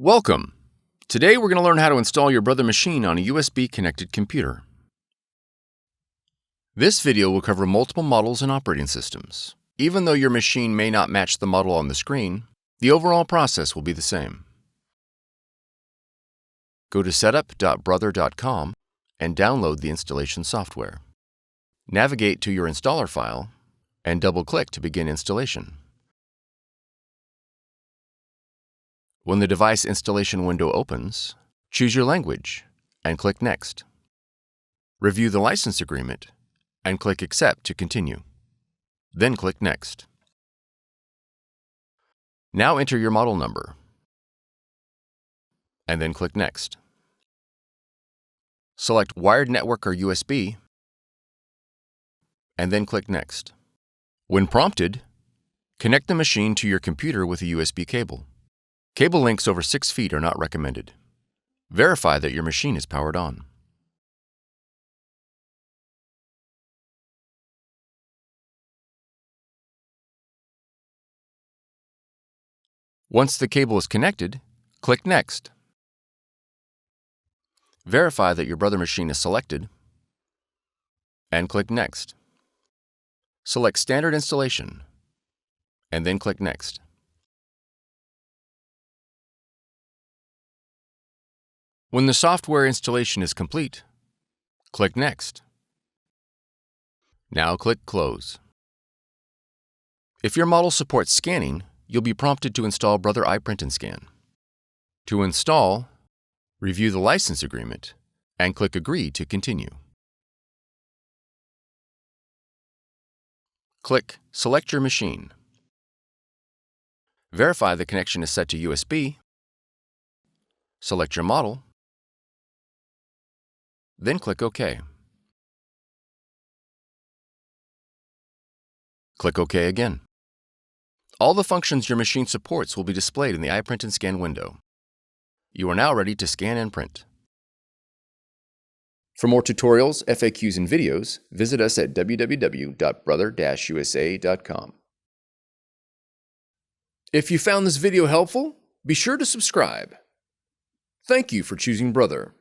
Welcome! Today we're going to learn how to install your Brother machine on a USB-connected computer. This video will cover multiple models and operating systems. Even though your machine may not match the model on the screen, the overall process will be the same. Go to setup.brother.com and download the installation software. Navigate to your installer file and double-click to begin installation. When the device installation window opens, choose your language and click Next. Review the license agreement and click Accept to continue. Then click Next. Now enter your model number and then click Next. Select Wired Network or USB and then click Next. When prompted, connect the machine to your computer with a USB cable. Cable lengths over 6 feet are not recommended. Verify that your machine is powered on. Once the cable is connected, click Next. Verify that your Brother machine is selected and click Next. Select Standard Installation and then click Next. When the software installation is complete, click Next. Now click Close. If your model supports scanning, you'll be prompted to install Brother iPrint&Scan. To install, review the license agreement and click Agree to continue. Click Select your machine. Verify the connection is set to USB. Select your model. Then click OK. Click OK again. All the functions your machine supports will be displayed in the iPrint&Scan window. You are now ready to scan and print. For more tutorials, FAQs, and videos, visit us at www.brother-usa.com. If you found this video helpful, be sure to subscribe. Thank you for choosing Brother.